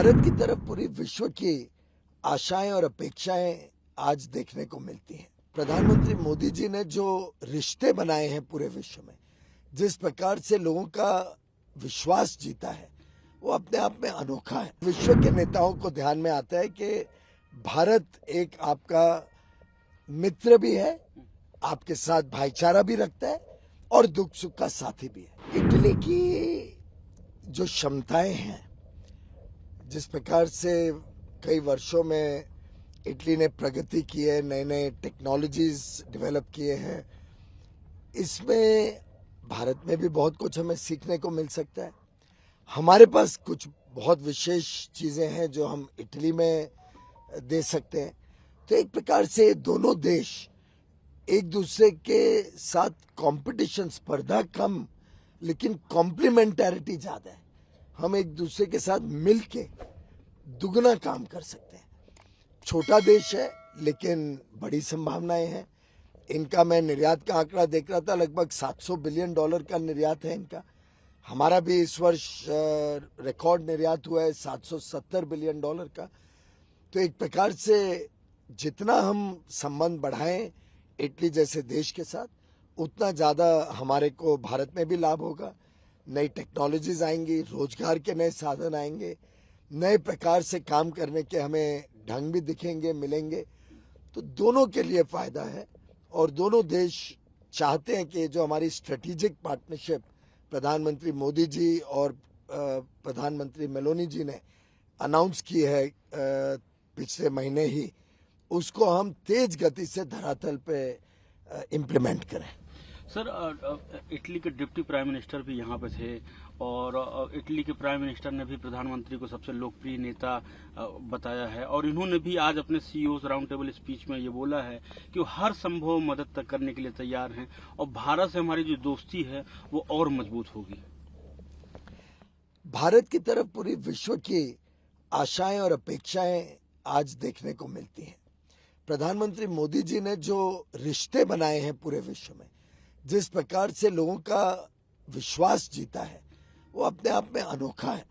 भारत की तरफ पूरी विश्व की आशाएं और अपेक्षाएं आज देखने को मिलती हैं। प्रधानमंत्री मोदी जी ने जो रिश्ते बनाए हैं पूरे विश्व में, जिस प्रकार से लोगों का विश्वास जीता है, वो अपने आप में अनोखा है। विश्व के नेताओं को ध्यान में आता है कि भारत एक आपका मित्र भी है, आपके साथ भाईचारा भी रखता है और दुख सुख का साथी भी है। इटली की जो क्षमताएं हैं, जिस प्रकार से कई वर्षों में इटली ने प्रगति की है, नए नए टेक्नोलॉजीज डेवलप किए हैं, इसमें भारत में भी बहुत कुछ हमें सीखने को मिल सकता है। हमारे पास कुछ बहुत विशेष चीजें हैं जो हम इटली में दे सकते हैं। तो एक प्रकार से दोनों देश एक दूसरे के साथ कंपटीशन, स्पर्धा कम, लेकिन कॉम्प्लीमेंटैरिटी ज्यादा है। हम एक दूसरे के साथ मिलके दुगना काम कर सकते हैं। छोटा देश है लेकिन बड़ी संभावनाएं हैं। इनका मैं निर्यात का आंकड़ा देख रहा था, लगभग $700 बिलियन का निर्यात है इनका। हमारा भी इस वर्ष रिकॉर्ड निर्यात हुआ है $770 बिलियन का। तो एक प्रकार से जितना हम संबंध बढ़ाएं इटली जैसे देश के साथ, उतना ज्यादा हमारे को भारत में भी लाभ होगा। नई टेक्नोलॉजीज आएंगी, रोजगार के नए साधन आएंगे, नए प्रकार से काम करने के हमें ढंग भी दिखेंगे, मिलेंगे। तो दोनों के लिए फायदा है और दोनों देश चाहते हैं कि जो हमारी स्ट्रेटेजिक पार्टनरशिप प्रधानमंत्री मोदी जी और प्रधानमंत्री मेलोनी जी ने अनाउंस की है पिछले महीने ही, उसको हम तेज गति से धरातल पे इम्प्लीमेंट करें। सर, इटली के डिप्टी प्राइम मिनिस्टर भी यहाँ पे थे और इटली के प्राइम मिनिस्टर ने भी प्रधानमंत्री को सबसे लोकप्रिय नेता बताया है और इन्होंने भी आज अपने सीईओज राउंड टेबल स्पीच में ये बोला है कि वो हर संभव मदद तक करने के लिए तैयार हैं और भारत से हमारी जो दोस्ती है वो और मजबूत होगी। भारत की तरफ पूरी विश्व की आशाएं और अपेक्षाएं आज देखने को मिलती हैं। प्रधानमंत्री मोदी जी ने जो रिश्ते बनाए हैं पूरे विश्व में, जिस प्रकार से लोगों का विश्वास जीता है, वो अपने आप में अनोखा है।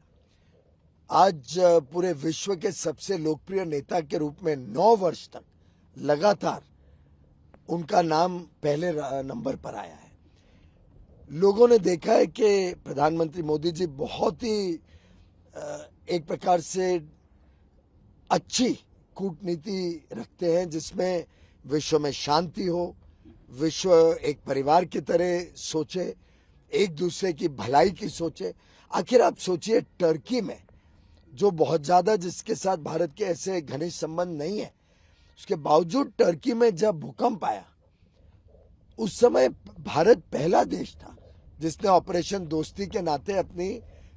आज पूरे विश्व के सबसे लोकप्रिय नेता के रूप में 9 वर्ष तक लगातार उनका नाम पहले नंबर पर आया है। लोगों ने देखा है कि प्रधानमंत्री मोदी जी बहुत ही एक प्रकार से अच्छी कूटनीति रखते हैं, जिसमें विश्व में शांति हो, विश्व एक परिवार की तरह सोचे, एक दूसरे की भलाई की सोचे। आखिर आप सोचिए, टर्की में जो बहुत ज्यादा जिसके साथ भारत के ऐसे घनिष्ठ संबंध नहीं है, उसके बावजूद टर्की में जब भूकंप आया, उस समय भारत पहला देश था जिसने ऑपरेशन दोस्ती के नाते अपनी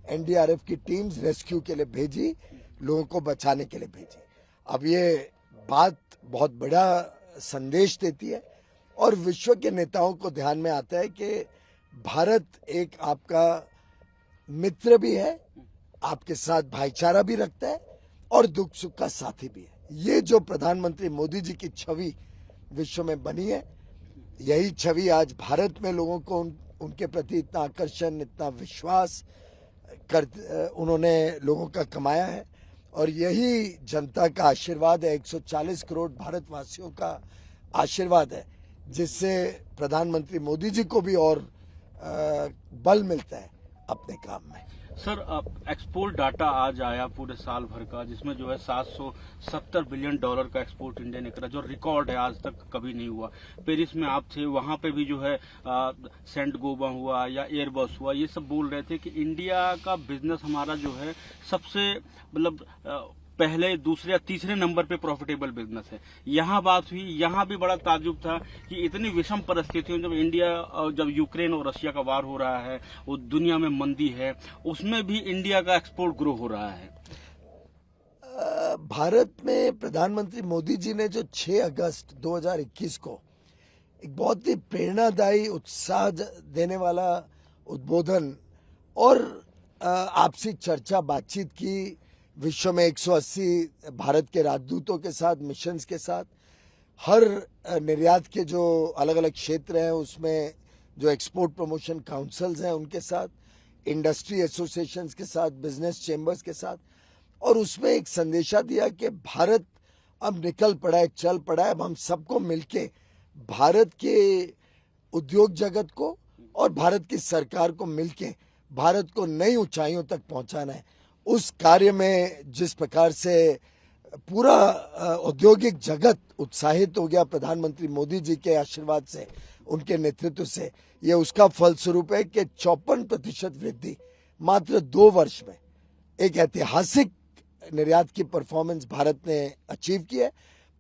एनडीआरएफ की टीम्स रेस्क्यू के लिए भेजी, लोगों को बचाने के लिए भेजी। अब ये बात बहुत बड़ा संदेश देती है और विश्व के नेताओं को ध्यान में आता है कि भारत एक आपका मित्र भी है, आपके साथ भाईचारा भी रखता है और दुख सुख का साथी भी है। ये जो प्रधानमंत्री मोदी जी की छवि विश्व में बनी है, यही छवि आज भारत में लोगों को उनके प्रति इतना आकर्षण, इतना विश्वास उन्होंने लोगों का कमाया है और यही जनता का आशीर्वाद है, 140 करोड़ भारतवासियों का आशीर्वाद है, जिससे प्रधानमंत्री मोदी जी को भी और बल मिलता है अपने काम में। सर, एक्सपोर्ट डाटा आज आया पूरे साल भर का, जिसमें जो है $770 बिलियन का एक्सपोर्ट इंडिया ने करा, जो रिकॉर्ड है, आज तक कभी नहीं हुआ। पेरिस में आप थे, वहां पे भी जो है सेंट गोबा हुआ या एयरबस हुआ, ये सब बोल रहे थे कि इंडिया का बिजनेस हमारा जो है सबसे मतलब पहले, दूसरे या तीसरे नंबर पे प्रॉफिटेबल बिजनेस है। यहाँ बात हुई, यहाँ भी बड़ा ताज्जुब था कि इतनी विषम परिस्थितियों, जब यूक्रेन और रशिया का वार हो रहा है, वो दुनिया में मंदी है, उसमें भी इंडिया का एक्सपोर्ट ग्रो हो रहा है। भारत में प्रधानमंत्री मोदी जी ने जो 6 अगस्त 2021 को एक बहुत ही प्रेरणादायी, उत्साह देने वाला उद्बोधन और आपसी चर्चा बातचीत की, विश्व में 180 भारत के राजदूतों के साथ, मिशंस के साथ, हर निर्यात के जो अलग अलग क्षेत्र हैं उसमें जो एक्सपोर्ट प्रमोशन काउंसिल्स हैं उनके साथ, इंडस्ट्री एसोसिएशंस के साथ, बिजनेस चेंबर्स के साथ, और उसमें एक संदेशा दिया कि भारत अब निकल पड़ा है, चल पड़ा है। अब हम सबको मिलके भारत के उद्योग जगत को और भारत की सरकार को मिलके भारत को नई ऊंचाइयों तक पहुंचाना है। उस कार्य में जिस प्रकार से पूरा औद्योगिक जगत उत्साहित हो गया प्रधानमंत्री मोदी जी के आशीर्वाद से, उनके नेतृत्व से, ये उसका फलस्वरूप है कि 54% वृद्धि मात्र 2 वर्ष में, एक ऐतिहासिक निर्यात की परफॉर्मेंस भारत ने अचीव की है।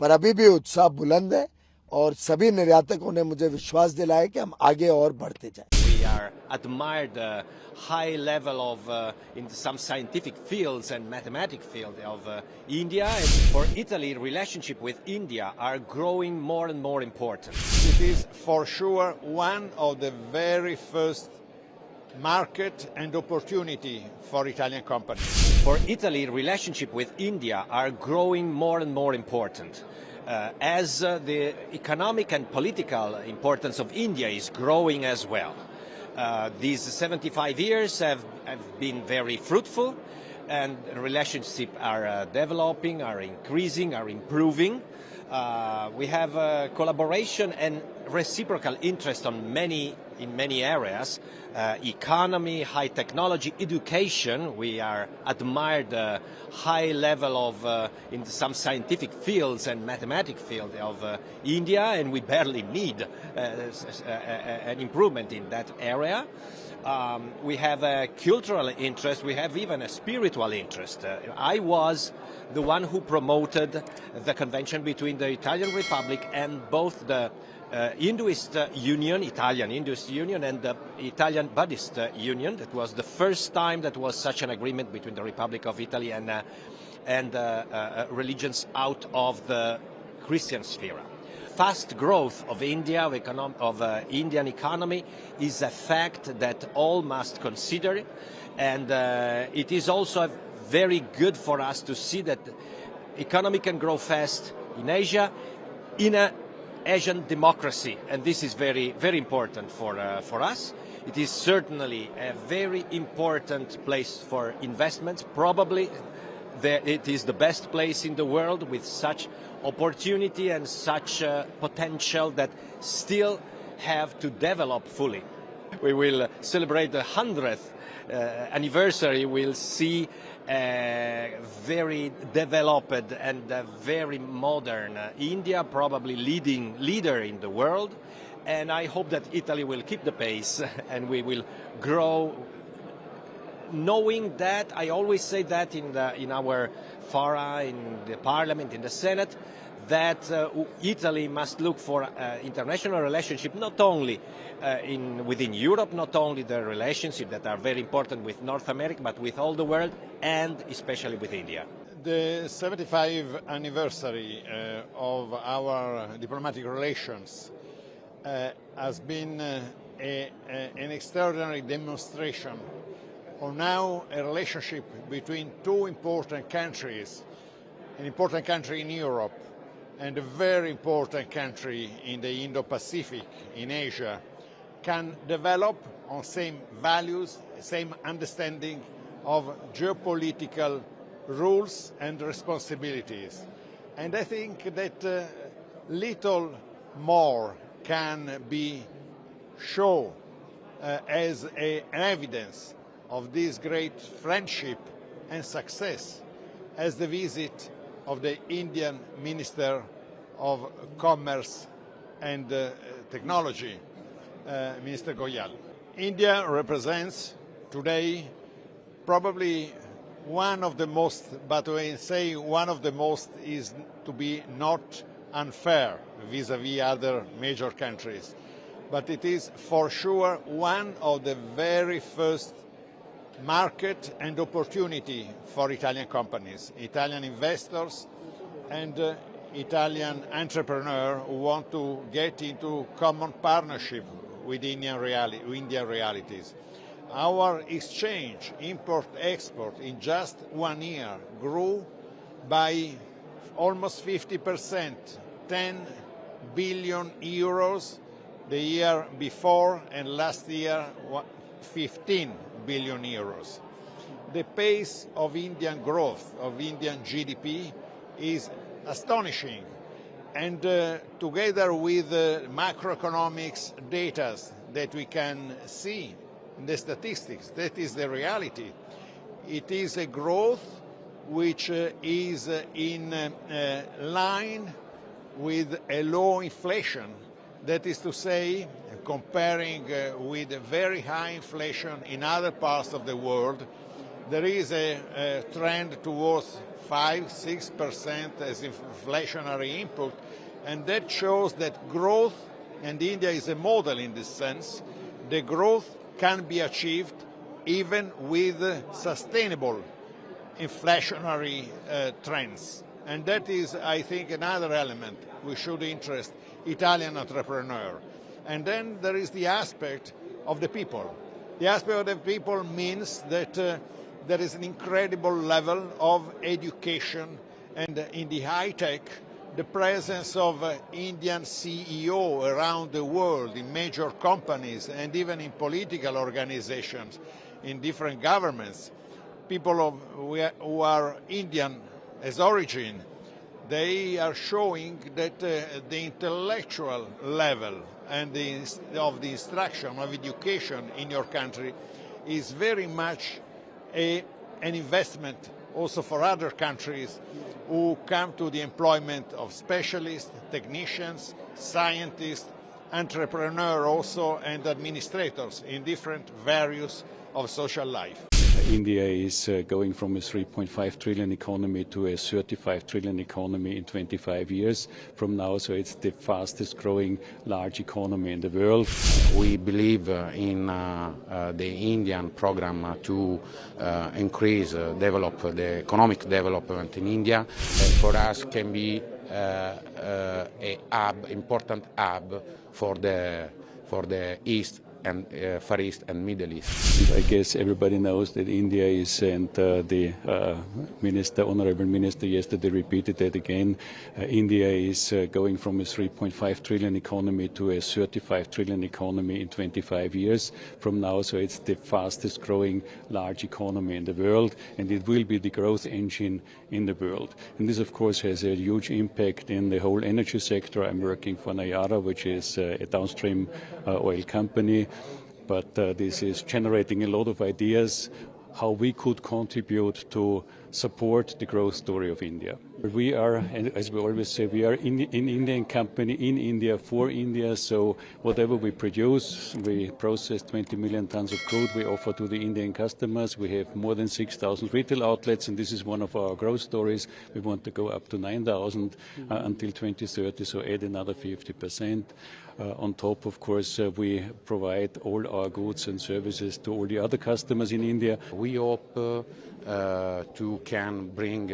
पर अभी भी उत्साह बुलंद है और सभी निर्यातकों ने मुझे विश्वास दिलाया कि हम आगे और बढ़ते जाएं। We are admired the high level of in some scientific fields and mathematic field of India, and for Italy relationship with India are growing more and more important. It is for sure one of the very first market and opportunity for Italian companies. For Italy relationship with India are growing more and more important. As the economic and political importance of India is growing as well. These 75 years have been very fruitful, and relationships are developing, are increasing, are improving. We have collaboration and reciprocal interest in many areas. Economy, high technology, education. We are admired the high level of in some scientific fields and mathematic field of India, and we barely need an improvement in that area. We have a cultural interest, we have even a spiritual interest. I was the one who promoted the convention between the Italian Republic and both the Hinduist Union, Italian Hinduist Union, and the Italian Buddhist Union. That was the first time that was such an agreement between the Republic of Italy and religions out of the Christian sphere. Fast growth of India, of Indian economy, is a fact that all must consider, and it is also very good for us to see that economy can grow fast in Asia, in an Asian democracy, and this is very, very important for us. It is certainly a very important place for investments. Probably it is the best place in the world with such opportunity and such potential that still have to develop fully. We will celebrate the 100th anniversary. We'll see a very developed and very modern India, probably leader in the world. And I hope that Italy will keep the pace and we will grow, knowing that, I always say that in our fora, in the parliament, in the Senate, that Italy must look for international relationship, not only within Europe, not only the relationship that are very important with North America, but with all the world, and especially with India. The 75th anniversary of our diplomatic relations has been an extraordinary demonstration of now a relationship between two important countries, an important country in Europe and a very important country in the Indo-Pacific, in Asia, can develop on same values, same understanding of geopolitical rules and responsibilities. And I think that little more can be shown as an evidence of this great friendship and success as the visit of the Indian Minister of Commerce and Technology, Minister Goyal. India represents today probably one of the most, but when I say one of the most is to be not unfair vis-à-vis other major countries, but it is for sure one of the very first market and opportunity for Italian companies, Italian investors and Italian entrepreneurs who want to get into common partnership with Indian realities. Our exchange, import-export in just 1 year grew by almost 50%, 10 billion euros the year before, and last year 15 billion euros. the pace of Indian growth, of Indian GDP, is astonishing. And together with macroeconomics data that we can see in the statistics, that is the reality. It is a growth which is in line with a low inflation. That is to say, comparing with very high inflation in other parts of the world, there is a trend towards 5-6% as inflationary input, and that shows that growth, and India is a model in this sense, the growth can be achieved even with sustainable inflationary trends. And that is, I think, another element we should interest Italian entrepreneurs. And then there is the aspect of the people. The aspect of the people means that there is an incredible level of education, and in the high tech, the presence of Indian CEO around the world in major companies and even in political organizations, in different governments. People who are Indian as origin, they are showing that the intellectual level and of the instruction of education in your country is very much an investment also for other countries who come to the employment of specialists, technicians, scientists, entrepreneurs also, and administrators in different various of social life. India is going from a 3.5 trillion economy to a 35 trillion economy in 25 years from now, so it's the fastest growing large economy in the world. We believe in the Indian program to increase, develop the economic development in India. For us can be a hub, important hub for the East and Far East and Middle East. I guess everybody knows that India is, and the honorable minister yesterday repeated that again, India is going from a 3.5 trillion economy to a 35 trillion economy in 25 years from now, so it's the fastest growing large economy in the world, and it will be the growth engine in the world. And this of course has a huge impact in the whole energy sector. I'm working for Nayara, which is a downstream oil company. But this is generating a lot of ideas how we could contribute to support the growth story of India. We are, as we always say, we are an Indian company in India for India, so whatever we produce, we process 20 million tons of crude we offer to the Indian customers. We have more than 6,000 retail outlets, and this is one of our growth stories. We want to go up to 9,000 until 2030, so add another 50%. On top, of course, we provide all our goods and services to all the other customers in India. We hope to can bring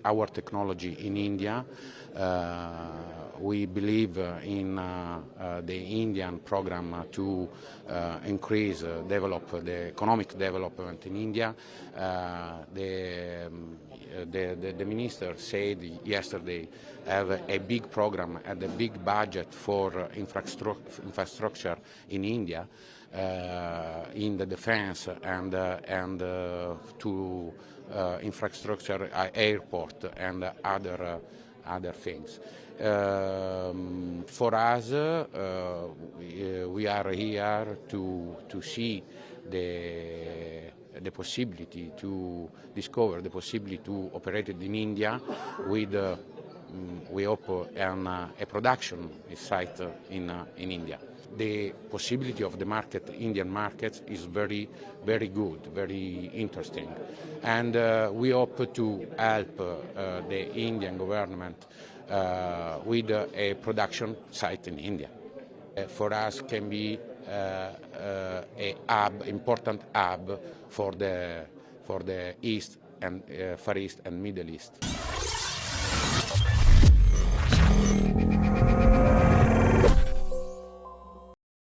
our technology in India. We believe in the Indian program to increase, develop the economic development in India. The minister said yesterday have a big program and a big budget for infrastructure in India, in the defense and to infrastructure, airport and other things. For us, we are here to see the possibility to discover the possibility to operate in India with, we hope, a production site in India. The possibility of the market, Indian market, is very, very good, very interesting, and we hope to help the Indian government with a production site in India. For us, can be a hub, important hub for the East and Far East and Middle East.